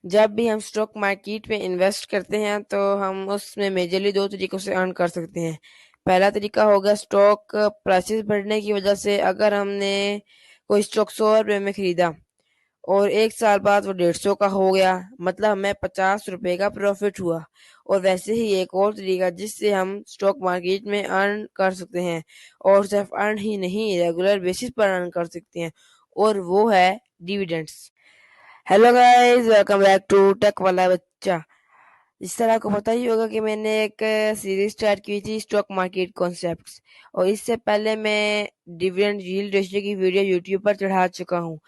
जब भी हम स्टॉक मार्केट में इन्वेस्ट करते हैं तो हम उसमें मेजरली दो तरीकों से अर्न कर सकते हैं। पहला तरीका होगा स्टॉक प्राइसेस बढ़ने की वजह से। अगर हमने कोई स्टॉक 100 रुपये में खरीदा और 1 साल बाद वो 150 का हो गया, मतलब हमें 50 रुपये का प्रॉफिट हुआ। और वैसे ही एक और तरीका जिससे हम स्टॉक मार्केट में अर्न कर सकते हैं, और सिर्फ अर्न ही नहीं रेगुलर बेसिस पर अर्न कर सकते हैं, और वो है dividends. Hello guys, welcome back to tech वाला बच्चा। जिस तरह आपको पता ही होगा कि मैंने एक सीरीज स्टार्ट की थी स्टॉक मार्केट कॉन्सेप्ट्स, और इससे पहले मैं डिविडेंड यील्ड रेशियो की वीडियो यूट्यूब पर चढ़ा चुका हूँ।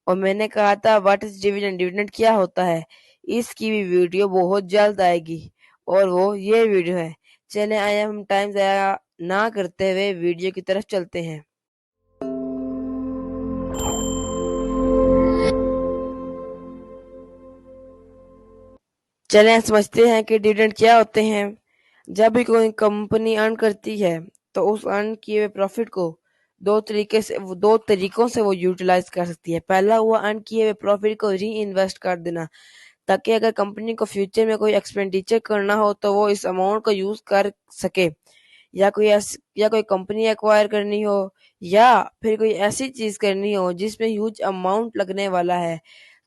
और मैंने कहा था व्हाट इज डिविडेंड, डिविडेंड क्या होता है। इसकी भी वीडियो बहुत जल्द आएगी, और वो ये वीडियो है। चले आए, हम टाइम ज़ाया ना करते हुए वीडियो की तरफ चलते हैं। चलें समझते हैं कि डिविडेंड क्या होते हैं। जब भी कोई कंपनी अर्न करती है तो उस अर्न किए हुए प्रॉफिट को दो तरीकों से वो यूटिलाइज कर सकती है। पहला हुआ अर्न किए हुए प्रॉफिट को री इन्वेस्ट कर देना, ताकि अगर कंपनी को फ्यूचर में कोई एक्सपेंडिचर करना हो तो वो इस अमाउंट को यूज कर सके, या कोई कंपनी एक्वायर करनी हो, या फिर कोई ऐसी चीज करनी हो जिसमें ह्यूज अमाउंट लगने वाला है,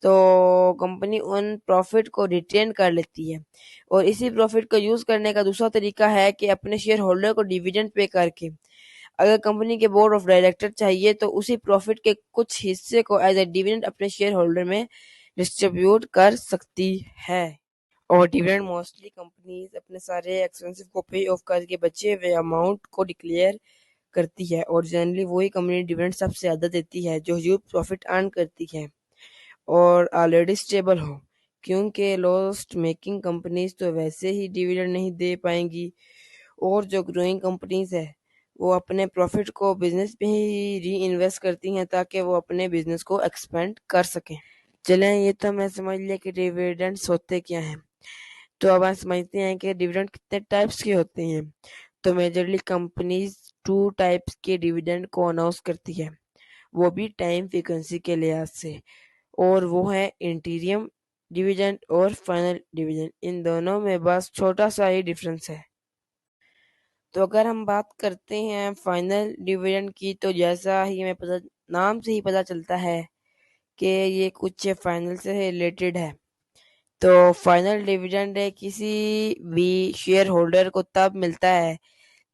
तो कंपनी उन प्रॉफिट को रिटेन कर लेती है। और इसी प्रॉफिट को यूज करने का दूसरा तरीका है कि अपने शेयर होल्डर को डिविडेंड पे करके। अगर कंपनी के बोर्ड ऑफ डायरेक्टर चाहिए तो उसी प्रॉफिट के कुछ हिस्से को एज ए डिविडेंड अपने शेयर होल्डर में डिस्ट्रीब्यूट कर सकती है। और डिविडेंड मोस्टली कंपनीज अपने सारे एक्सपेंसिव को पे ऑफ करके बचे हुए अमाउंट को डिक्लेयर करती है, और जनरली वही कंपनी डिविडेंड सबसे ज़्यादा देती है जो ह्यूज प्रॉफिट अर्न करती है और ऑलरेडी स्टेबल हो। क्योंकि लॉस्ट मेकिंग कंपनीज तो वैसे ही डिविडेंड नहीं दे पाएंगी, और जो ग्रोइंग कंपनीज है वो अपने प्रॉफिट को बिजनेस में ही री इन्वेस्ट करती हैं ताकि वो अपने बिजनेस को एक्सपेंड कर सकें। चलें, ये तो मैं समझ लिया कि डिविडेंड्स होते क्या हैं। तो अब हम समझते हैं कि डिविडेंड कितने टाइप्स के होते हैं। तो मेजरली कंपनीज 2 टाइप्स के डिविडेंड को अनाउंस करती है, वो भी टाइम फ्रीक्वेंसी के लिहाज से। और वो है इंटीरियम डिविडेंड और फाइनल डिविडेंड। इन दोनों में बस छोटा सा ही डिफरेंस है। तो अगर हम बात करते हैं फाइनल डिविडेंड की, तो जैसा ही नाम से ही पता चलता है कि ये कुछ फाइनल से रिलेटेड है। तो फाइनल डिविडेंड किसी भी शेयर होल्डर को तब मिलता है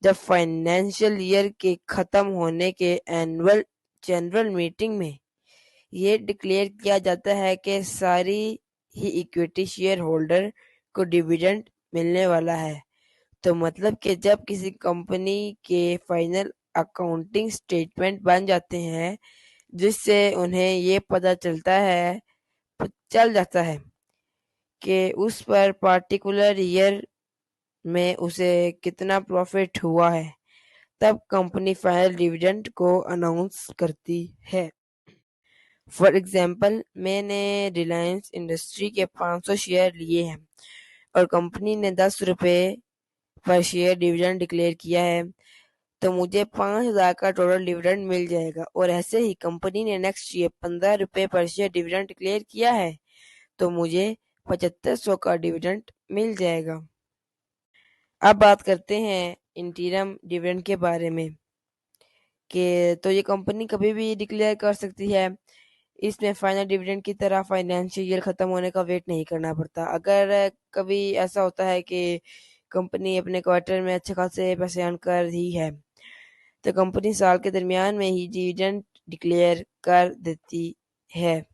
जब फाइनेंशियल ईयर के खत्म होने के एनुअल जनरल मीटिंग में ये डिक्लेयर किया जाता है कि सारी ही इक्विटी शेयर होल्डर को डिविडेंड मिलने वाला है। तो मतलब कि जब किसी कंपनी के फाइनल अकाउंटिंग स्टेटमेंट बन जाते हैं, जिससे उन्हें ये पता चल जाता है कि उस पर पार्टिकुलर ईयर में उसे कितना प्रॉफिट हुआ है, तब कंपनी फाइनल डिविडेंड को अनाउंस करती है। फॉर एग्जाम्पल, मैंने रिलायंस इंडस्ट्री के 500 शेयर लिए हैं और कंपनी ने 10 रुपये पर शेयर डिविडेंड डिक्लेयर किया है, तो मुझे 5,000 का टोटल डिविडेंड मिल जाएगा। और ऐसे ही कंपनी ने नेक्स्ट ईयर 15 रुपये पर शेयर डिविडेंड डिक्लेयर किया है, तो मुझे 7500 का डिविडेंड मिल जाएगा। अब बात करते हैं इंटीरियम डिविडेंड के बारे में, कि तो ये कंपनी कभी भी डिक्लेयर कर सकती है। इसमें फाइनल डिविडेंड की तरह फाइनेंशियल ईयर खत्म होने का वेट नहीं करना पड़ता। अगर कभी ऐसा होता है कि कंपनी अपने क्वार्टर में अच्छे खासे पैसे अर्न कर रही है, तो कंपनी साल के दरमियान में ही डिविडेंड डिक्लेयर कर देती है,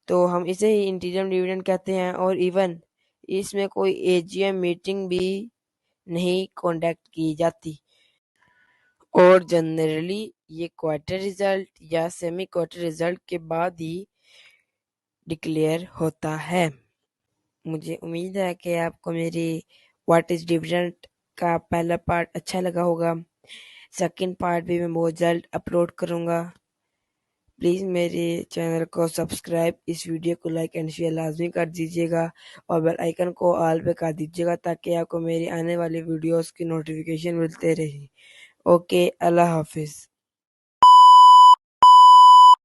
तो हम इसे ही इंटीरियम डिविडेंड कहते हैं। और इवन इसमें कोई एजीएम मीटिंग भी नहीं कॉन्डक्ट की जाती, और जनरली ये क्वार्टर रिजल्ट या सेमी क्वार्टर रिजल्ट के बाद ही डिक्लेयर होता है। मुझे उम्मीद है कि आपको मेरी व्हाट इज डिविडेंड का पहला पार्ट अच्छा लगा होगा। सेकंड पार्ट भी मैं बहुत जल्द अपलोड करूँगा। प्लीज़ मेरे चैनल को सब्सक्राइब, इस वीडियो को लाइक एंड शेयर लाजमी कर दीजिएगा, और बेल आइकन को ऑल पे कर दीजिएगा ताकि आपको मेरी आने वाली वीडियोस की नोटिफिकेशन मिलते रहे। ओके, अल्लाह हाफिज़।